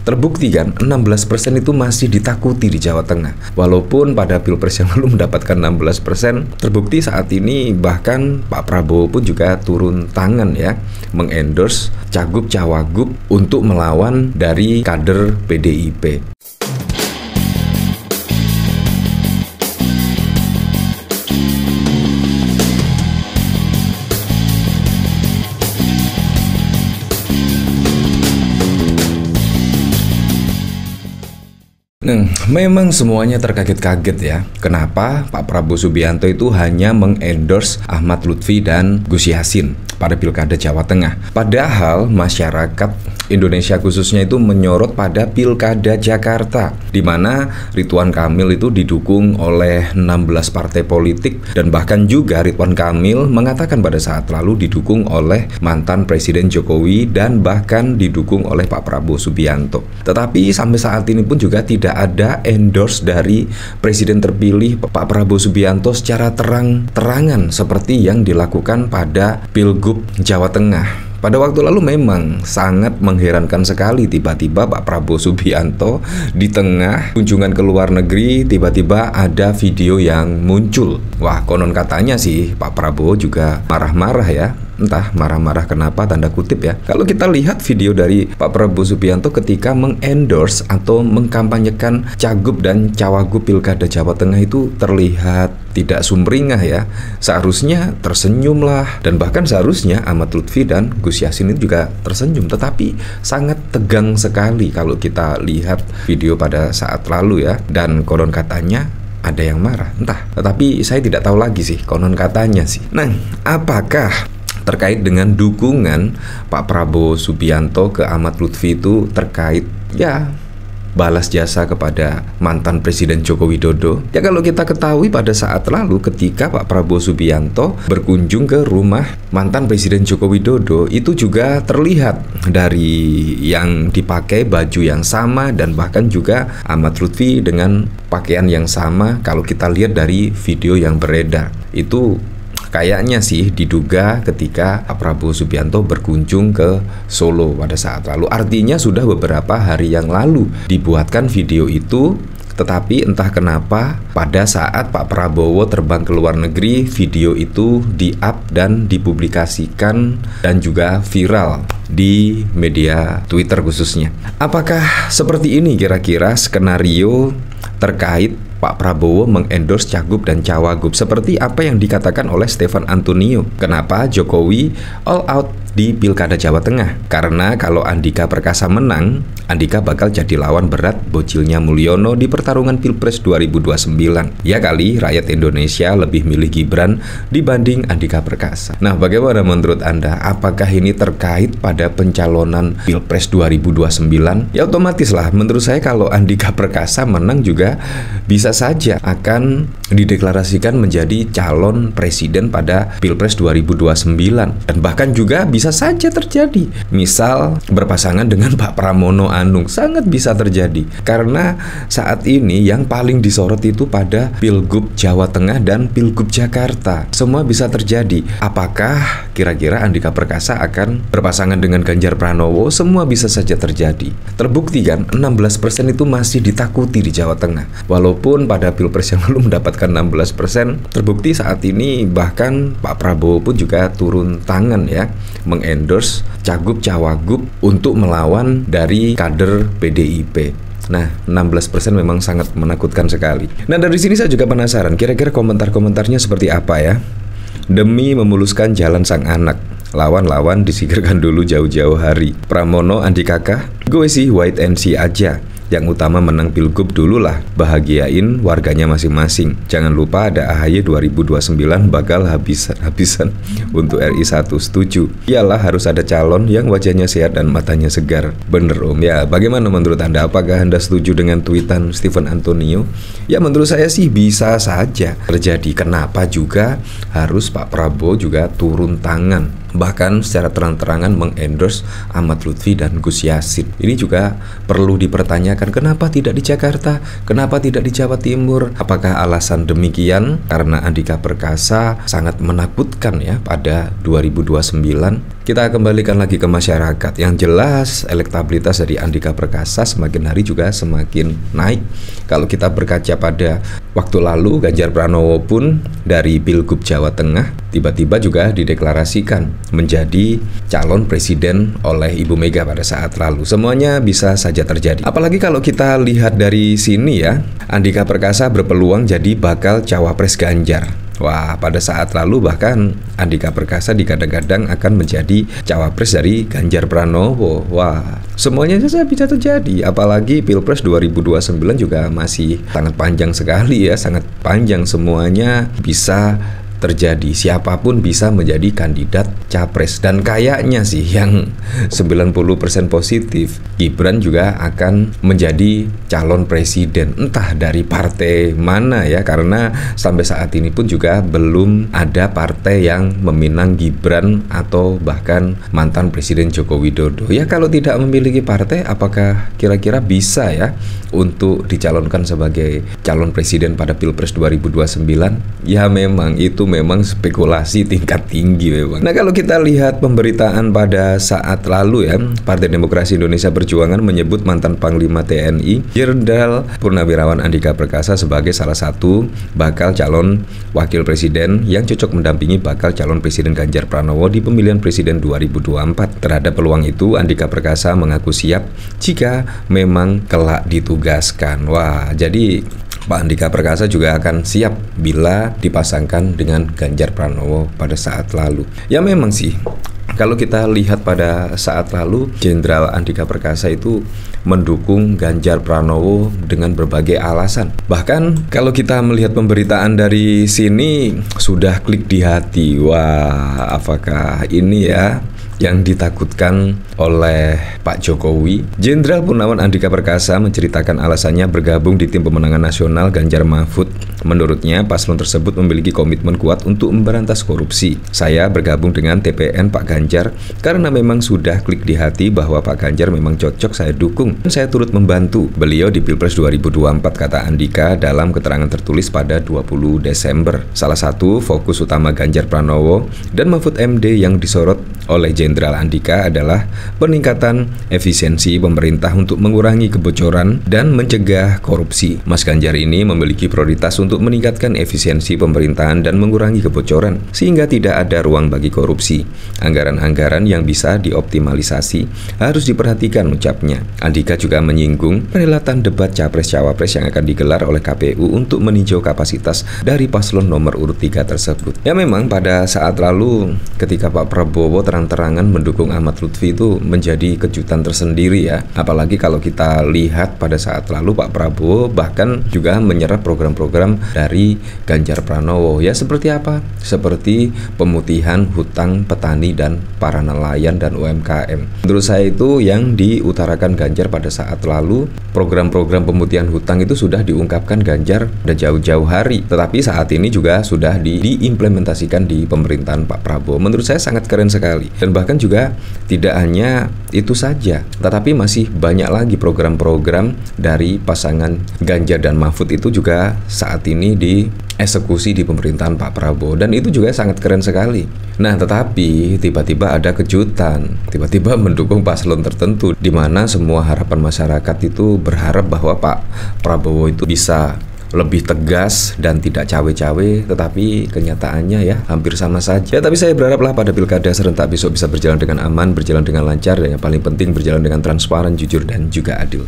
Terbukti kan 16% itu masih ditakuti di Jawa Tengah. Walaupun pada Pilpres yang lalu mendapatkan 16%, terbukti saat ini bahkan Pak Prabowo pun juga turun tangan ya, mengendorse cagup-cawagup untuk melawan dari kader PDIP. Memang semuanya terkaget-kaget ya. Kenapa Pak Prabowo Subianto itu hanya mengendorse Ahmad Lutfi dan Gus Yassin pada Pilkada Jawa Tengah. Padahal masyarakat Indonesia khususnya itu menyorot pada Pilkada Jakarta, di mana Ridwan Kamil itu didukung oleh 16 partai politik, dan bahkan juga Ridwan Kamil mengatakan pada saat lalu didukung oleh mantan Presiden Jokowi dan bahkan didukung oleh Pak Prabowo Subianto. Tetapi sampai saat ini pun juga tidak ada endorse dari Presiden terpilih Pak Prabowo Subianto secara terang-terangan seperti yang dilakukan pada Pilgub Jawa Tengah. Pada waktu lalu memang sangat mengherankan sekali, tiba-tiba Pak Prabowo Subianto di tengah kunjungan ke luar negeri tiba-tiba ada video yang muncul. Wah, konon katanya sih Pak Prabowo juga marah-marah ya. Entah marah-marah kenapa, tanda kutip ya. Kalau kita lihat video dari Pak Prabowo Subianto ketika mengendorse atau mengkampanyekan cagup dan cawagup Pilkada Jawa Tengah itu terlihat tidak sumringah ya. Seharusnya tersenyum lah, dan bahkan seharusnya Ahmad Lutfi dan Gus Yassin itu juga tersenyum. Tetapi sangat tegang sekali kalau kita lihat video pada saat lalu ya. Dan konon katanya ada yang marah, entah. Tetapi saya tidak tahu lagi sih, konon katanya sih. Nah, apakah terkait dengan dukungan Pak Prabowo Subianto ke Ahmad Lutfi itu terkait ya balas jasa kepada mantan Presiden Joko Widodo? Ya, kalau kita ketahui pada saat lalu ketika Pak Prabowo Subianto berkunjung ke rumah mantan Presiden Joko Widodo, itu juga terlihat dari yang dipakai baju yang sama dan bahkan juga Ahmad Lutfi dengan pakaian yang sama. Kalau kita lihat dari video yang beredar itu kayaknya sih diduga ketika Pak Prabowo Subianto berkunjung ke Solo pada saat lalu. Artinya sudah beberapa hari yang lalu dibuatkan video itu. Tetapi entah kenapa pada saat Pak Prabowo terbang ke luar negeri, video itu di-up dan dipublikasikan dan juga viral di media Twitter khususnya. Apakah seperti ini kira-kira skenario terkait Pak Prabowo mengendorse cagup dan cawagup seperti apa yang dikatakan oleh Stefan Antonio? Kenapa Jokowi all out di Pilkada Jawa Tengah? Karena kalau Andika Perkasa menang, Andika bakal jadi lawan berat bocilnya Mulyono di pertarungan Pilpres 2029. Ya kali rakyat Indonesia lebih milih Gibran dibanding Andika Perkasa. Nah, bagaimana menurut Anda? Apakah ini terkait pada pencalonan Pilpres 2029? Ya otomatis lah, menurut saya kalau Andika Perkasa menang juga bisa saja akan dideklarasikan menjadi calon presiden pada Pilpres 2029. Dan bahkan juga bisa saja terjadi, misal berpasangan dengan Pak Pramono Anung, sangat bisa terjadi. Karena saat ini yang paling disorot itu pada Pilgub Jawa Tengah dan Pilgub Jakarta. Semua bisa terjadi. Apakah kira-kira Andika Perkasa akan berpasangan dengan Ganjar Pranowo? Semua bisa saja terjadi. Terbukti kan 16% itu masih ditakuti di Jawa Tengah. Walaupun pada Pilpres yang lalu mendapatkan 16%, terbukti saat ini bahkan Pak Prabowo pun juga turun tangan ya, mengendorse cagup-cawagup untuk melawan dari kader PDIP. Nah, 16% memang sangat menakutkan sekali. Nah, dari sini saya juga penasaran, kira-kira komentar-komentarnya seperti apa ya? Demi memuluskan jalan sang anak, lawan-lawan disingkirkan dulu jauh-jauh hari. Pramono Andika kah? Gue sih wait and see aja. Yang utama menang Pilgub dulu lah, bahagiain warganya masing-masing. Jangan lupa ada AHY 2029 bakal habisan untuk RI 1, setuju. Iyalah harus ada calon yang wajahnya sehat dan matanya segar. Bener Om ya, bagaimana menurut Anda? Apakah Anda setuju dengan tweetan Stefan Antonio? Ya menurut saya sih bisa saja terjadi. Kenapa juga harus Pak Prabowo juga turun tangan bahkan secara terang-terangan mengendorse Ahmad Lutfi dan Gus Yassin. Ini juga perlu dipertanyakan, kenapa tidak di Jakarta, kenapa tidak di Jawa Timur? Apakah alasan demikian karena Andika Perkasa sangat menakutkan ya pada 2029? Kita kembalikan lagi ke masyarakat. Yang jelas elektabilitas dari Andika Perkasa semakin hari juga semakin naik. Kalau kita berkaca pada waktu lalu, Ganjar Pranowo pun dari Pilgub Jawa Tengah tiba-tiba juga dideklarasikan menjadi calon presiden oleh Ibu Mega pada saat lalu. Semuanya bisa saja terjadi. Apalagi kalau kita lihat dari sini ya, Andika Perkasa berpeluang jadi bakal cawapres Ganjar. Wah, pada saat lalu bahkan Andika Perkasa digadang-gadang akan menjadi cawapres dari Ganjar Pranowo. Wah, semuanya saja bisa terjadi. Apalagi Pilpres 2029 juga masih sangat panjang sekali ya, sangat panjang, semuanya bisa terjadi. Siapapun bisa menjadi kandidat capres. Dan kayaknya sih yang 90% positif, Gibran juga akan menjadi calon presiden, entah dari partai mana ya, karena sampai saat ini pun juga belum ada partai yang meminang Gibran atau bahkan mantan Presiden Joko Widodo. Ya kalau tidak memiliki partai, apakah kira-kira bisa ya untuk dicalonkan sebagai calon presiden pada Pilpres 2029? Ya memang spekulasi tingkat tinggi memang. Nah kalau kita lihat pemberitaan pada saat lalu ya, Partai Demokrasi Indonesia Perjuangan menyebut mantan Panglima TNI Jenderal Purnawirawan Andika Perkasa sebagai salah satu bakal calon wakil presiden yang cocok mendampingi bakal calon presiden Ganjar Pranowo di pemilihan presiden 2024. Terhadap peluang itu, Andika Perkasa mengaku siap jika memang kelak ditugaskan. Wah, jadi Pak Andika Perkasa juga akan siap bila dipasangkan dengan Ganjar Pranowo pada saat lalu. Ya memang sih, kalau kita lihat pada saat lalu, Jenderal Andika Perkasa itu mendukung Ganjar Pranowo dengan berbagai alasan. Bahkan kalau kita melihat pemberitaan dari sini, sudah klik di hati. Wah, apakah ini ya yang ditakutkan oleh Pak Jokowi? Jenderal Purnawirawan Andika Perkasa menceritakan alasannya bergabung di tim pemenangan nasional Ganjar Mahfud. Menurutnya, paslon tersebut memiliki komitmen kuat untuk memberantas korupsi. Saya bergabung dengan TPN Pak Ganjar karena memang sudah klik di hati bahwa Pak Ganjar memang cocok, saya dukung. Saya turut membantu beliau di Pilpres 2024, kata Andika dalam keterangan tertulis pada 20 Desember. Salah satu fokus utama Ganjar Pranowo dan Mahfud MD yang disorot oleh Jenderal Andika adalah peningkatan efisiensi pemerintah untuk mengurangi kebocoran dan mencegah korupsi. Mas Ganjar ini memiliki prioritas untuk meningkatkan efisiensi pemerintahan dan mengurangi kebocoran sehingga tidak ada ruang bagi korupsi. Anggaran-anggaran yang bisa dioptimalisasi harus diperhatikan, ucapnya. Andika juga menyinggung perhelatan debat Capres-Cawapres yang akan digelar oleh KPU untuk meninjau kapasitas dari paslon nomor urut 3 tersebut. Ya memang pada saat lalu ketika Pak Prabowo terang-terangan mendukung Ahmad Lutfi itu menjadi kejutan tersendiri ya. Apalagi kalau kita lihat pada saat lalu Pak Prabowo bahkan juga menyerap program-program dari Ganjar Pranowo. Ya seperti apa? Seperti pemutihan hutang petani dan para nelayan dan UMKM. Menurut saya itu yang diutarakan Ganjar pada saat lalu, program-program pemutihan hutang itu sudah diungkapkan Ganjar udah jauh-jauh hari. Tetapi saat ini juga sudah diimplementasikan di pemerintahan Pak Prabowo. Menurut saya sangat keren sekali. Dan bahkan juga tidak hanya itu saja, tetapi masih banyak lagi program-program dari pasangan Ganjar dan Mahfud itu juga saat ini dieksekusi di pemerintahan Pak Prabowo, dan itu juga sangat keren sekali. Nah, tetapi tiba-tiba ada kejutan, tiba-tiba mendukung paslon tertentu, di mana semua harapan masyarakat itu berharap bahwa Pak Prabowo itu bisa lebih tegas dan tidak cawe-cawe, tetapi kenyataannya ya hampir sama saja. Ya, tapi saya berharaplah pada pilkada serentak besok bisa berjalan dengan aman, berjalan dengan lancar, dan yang paling penting berjalan dengan transparan, jujur, dan juga adil.